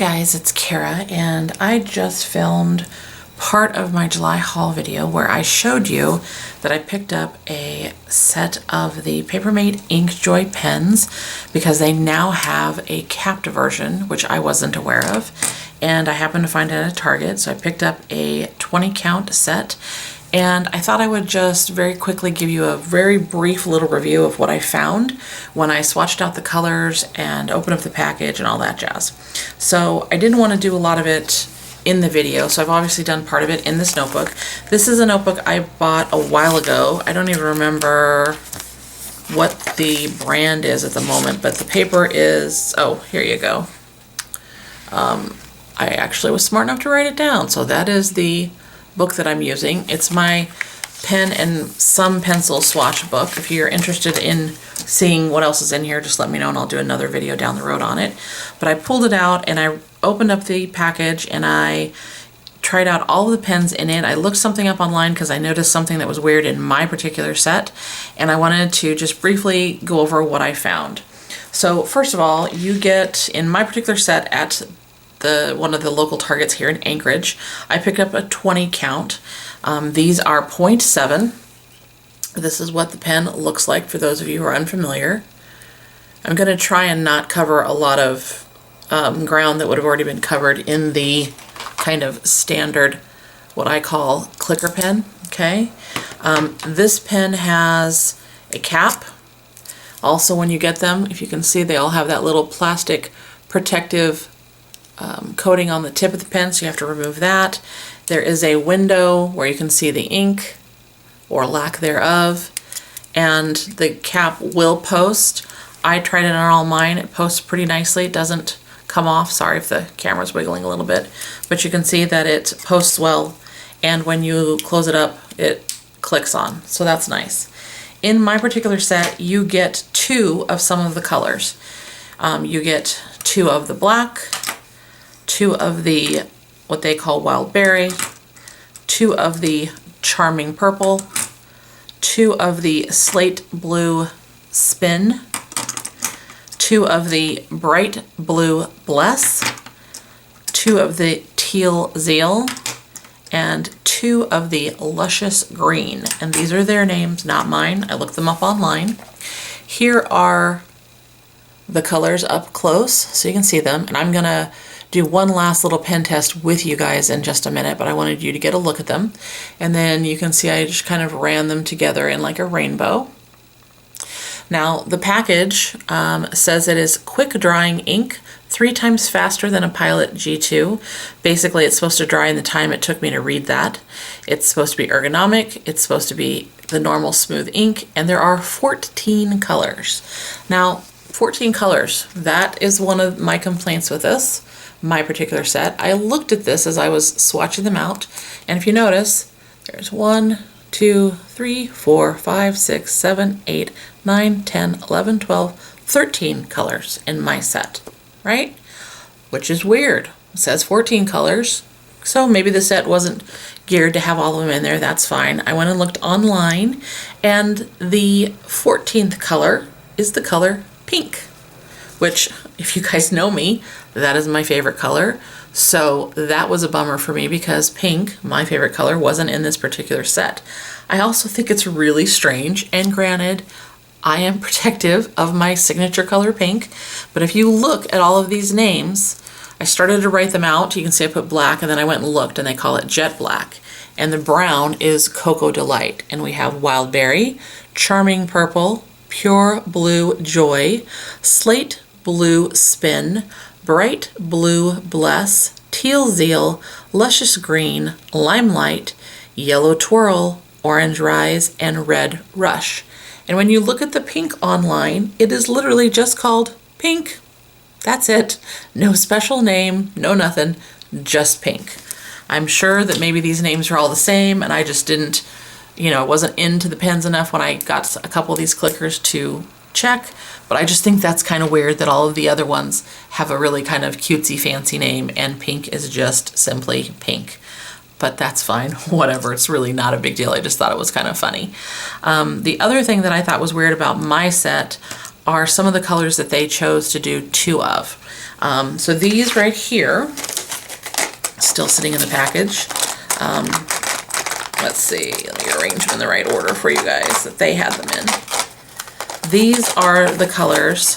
guys, it's Kara, and I just filmed part of my July haul video where I showed you that I picked up a set of the Papermate Inkjoy pens because they now have a capped version, which I wasn't aware of, and I happened to find it at Target, so I picked up a 20 count set. And I thought I would just very quickly give you a very brief little review of what I found when I swatched out the colors and opened up the package and all that jazz. So I didn't want to do a lot of it in the video, so I've obviously done part of it in this notebook. This is a notebook I bought a while ago. I don't even remember what the brand is at the moment, but the paper is, oh, here you go. I actually was smart enough to write it down, so that is the book that I'm using. It's my pen and some pencil swatch book. If you're interested in seeing what else is in here, just let me know and I'll do another video down the road on it. But I pulled it out and I opened up the package and I tried out all of the pens in it. I looked something up online because I noticed something that was weird in my particular set, and I wanted to just briefly go over what I found. So first of all, you get, in my particular set at one of the local Targets here in Anchorage, I picked up a 20 count. These are 0.7. This is what the pen looks like for those of you who are unfamiliar. I'm going to try and not cover a lot of ground that would have already been covered in the kind of standard, what I call clicker pen. Okay, this pen has a cap. Also, when you get them, if you can see, they all have that little plastic protective coating on the tip of the pen, so you have to remove that. There is a window where you can see the ink, or lack thereof, and the cap will post. I tried it on all mine. It posts pretty nicely. It doesn't come off. Sorry if the camera's wiggling a little bit, but you can see that it posts well, and when you close it up, it clicks on, so that's nice. In my particular set, you get two of some of the colors. You get two of the black, two of the, what they call wild berry, two of the charming purple, two of the slate blue spin, two of the bright blue bless, two of the teal zeal, and two of the luscious green. And these are their names, not mine. I looked them up online. Here are the colors up close so you can see them, and I'm gonna do one last little pen test with you guys in just a minute, but I wanted you to get a look at them. And then you can see I just kind of ran them together in like a rainbow. Now the package says it is quick drying ink, 3 times faster than a Pilot G2. Basically, it's supposed to dry in the time it took me to read that. It's supposed to be ergonomic, it's supposed to be the normal smooth ink, and there are 14 colors. Now, 14 colors, that is one of my complaints with this, my particular set. I looked at this as I was swatching them out, and if you notice, there's 1, 2, 3, 4, 5, 6, 7, 8, 9, 10, 11, 12, 13 colors in my set, right? Which is weird. It says 14 colors, so maybe the set wasn't geared to have all of them in there. That's fine. I went and looked online, and the 14th color is the color pink, which, if you guys know me, that is my favorite color. So that was a bummer for me because pink, my favorite color, wasn't in this particular set. I also think it's really strange, and granted, I am protective of my signature color pink, but if you look at all of these names, I started to write them out. You can see I put black, and then I went and looked, and they call it jet black. And the brown is Cocoa Delight. And we have Wild Berry, Charming Purple, Pure Blue Joy, Slate Blue Spin, Bright Blue Bless, Teal Zeal, Luscious Green, Limelight, Yellow Twirl, Orange Rise, and Red Rush. And when you look at the pink online, it is literally just called pink. That's it. No special name, no nothing, just pink. I'm sure that maybe these names are all the same, and I just didn't, wasn't into the pens enough when I got a couple of these clickers to check, but I just think that's kind of weird that all of the other ones have a really kind of cutesy fancy name and pink is just simply pink. But that's fine, whatever, it's really not a big deal. I just thought it was kind of funny. The other thing that I thought was weird about my set are some of the colors that they chose to do 2 of. So these right here, still sitting in the package. Let's see, let me arrange them in the right order for you guys that they had them in. These are the colors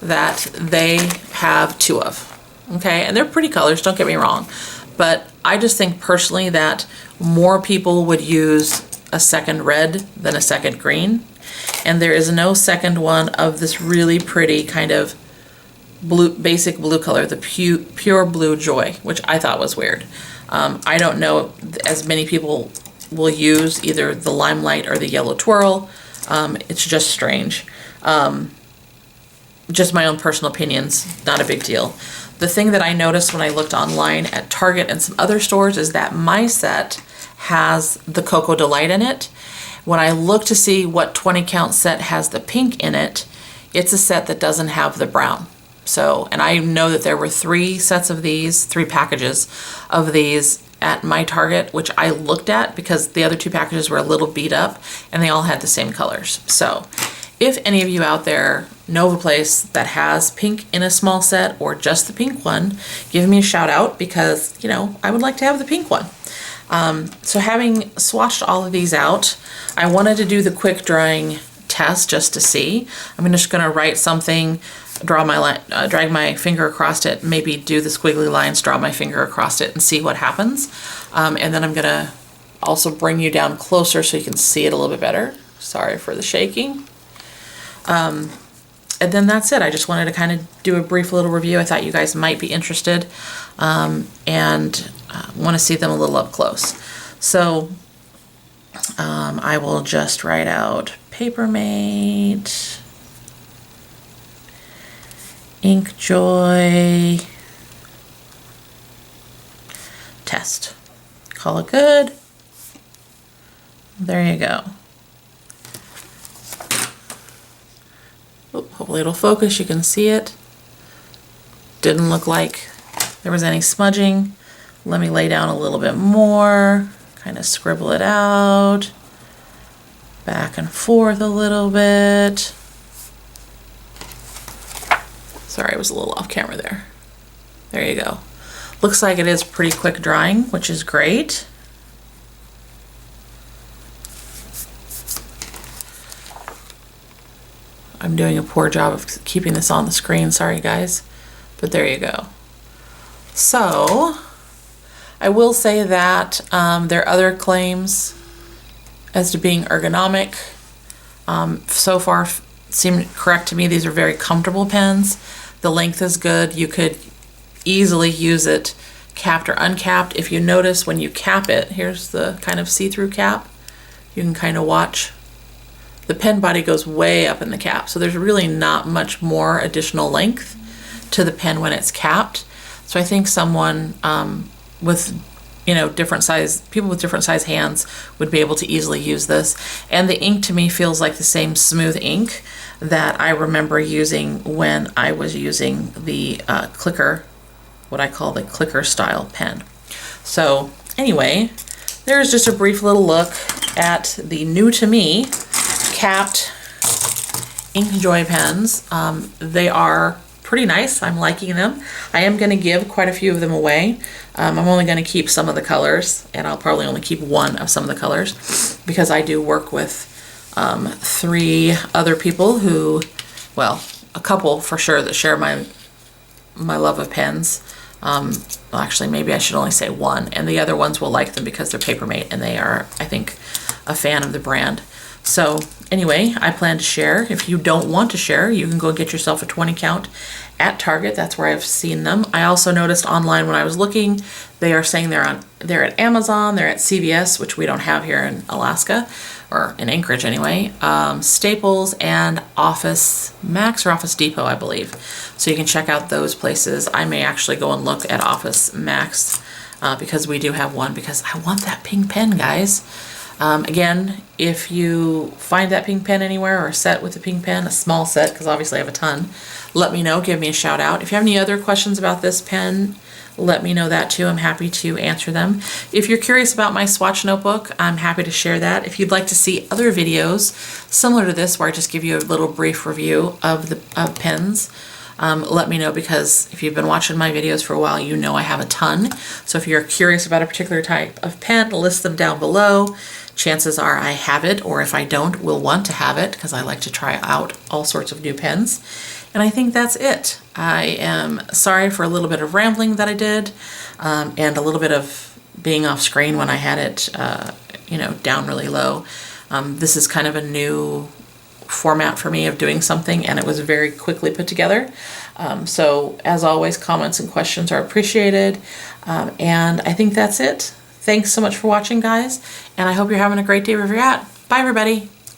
that they have 2 of, okay? And they're pretty colors, don't get me wrong, but I just think personally that more people would use a second red than a second green, and there is no second one of this really pretty kind of blue, basic blue color, the pure blue joy, which I thought was weird. I don't know as many people will use either the limelight or the yellow twirl. It's just strange. Just my own personal opinions, not a big deal. The thing that I noticed when I looked online at Target and some other stores is that my set has the Cocoa Delight in it. When I look to see what 20 count set has the pink in it, it's a set that doesn't have the brown. So, and I know that there were 3 sets of these, 3 packages of these at my Target, which I looked at because the other 2 packages were a little beat up and they all had the same colors. So if any of you out there know of a place that has pink in a small set or just the pink one, give me a shout out because, you know, I would like to have the pink one. So having swatched all of these out, I wanted to do the quick drying test just to see. I'm just gonna write something, draw my line, drag my finger across it, maybe do the squiggly lines, draw my finger across it and see what happens. And then I'm gonna also bring you down closer so you can see it a little bit better. Sorry for the shaking. And then that's it. I just wanted to kind of do a brief little review. I thought you guys might be interested and want to see them a little up close. So I will just write out Papermate Inkjoy test. Call it good. There you go. Hopefully it'll focus, you can see it. Didn't look like there was any smudging. Let me lay down a little bit more, kind of scribble it out, back and forth a little bit. Sorry, I was a little off camera there. There you go. Looks like it is pretty quick drying, which is great. I'm doing a poor job of keeping this on the screen, sorry guys, but there you go. So, I will say that there are other claims as to being ergonomic. So far seem correct to me. These are very comfortable pens. The length is good. You could easily use it capped or uncapped. If you notice when you cap it, here's the kind of see-through cap. You can kind of watch. The pen body goes way up in the cap, so there's really not much more additional length to the pen when it's capped. So I think someone with, you know, people with different size hands would be able to easily use this. And the ink to me feels like the same smooth ink that I remember using when I was using the clicker, what I call the clicker style pen. So anyway, there's just a brief little look at the new to me capped Inkjoy pens. They are pretty nice. I'm liking them. I am going to give quite a few of them away. I'm only going to keep some of the colors, and I'll probably only keep one of some of the colors because I do work with 3 other people who, well, a couple for sure that share my love of pens. Well, actually, maybe I should only say 1, and the other ones will like them because they're Papermate and they are, I think, a fan of the brand. So anyway, I plan to share. If you don't want to share, you can go get yourself a 20 count at Target. That's where I've seen them. I also noticed online when I was looking, they are saying they're at Amazon, they're at CVS, which we don't have here in Alaska, or in Anchorage anyway, Staples and Office Max or Office Depot, I believe. So you can check out those places. I may actually go and look at Office Max because we do have one, because I want that pink pen, guys. Again, if you find that pink pen anywhere or a set with a pink pen, a small set, because obviously I have a ton, let me know, give me a shout out. If you have any other questions about this pen, let me know that too. I'm happy to answer them. If you're curious about my swatch notebook, I'm happy to share that. If you'd like to see other videos similar to this where I just give you a little brief review of pens, let me know, because if you've been watching my videos for a while, you know I have a ton. So if you're curious about a particular type of pen, list them down below. Chances are I have it, or if I don't, will want to have it, because I like to try out all sorts of new pens. And I think that's it. I am sorry for a little bit of rambling that I did, and a little bit of being off screen when I had it, down really low. This is kind of a new format for me of doing something, and it was very quickly put together. So as always, comments and questions are appreciated. And I think that's it. Thanks so much for watching, guys, and I hope you're having a great day wherever you're at. Bye, everybody.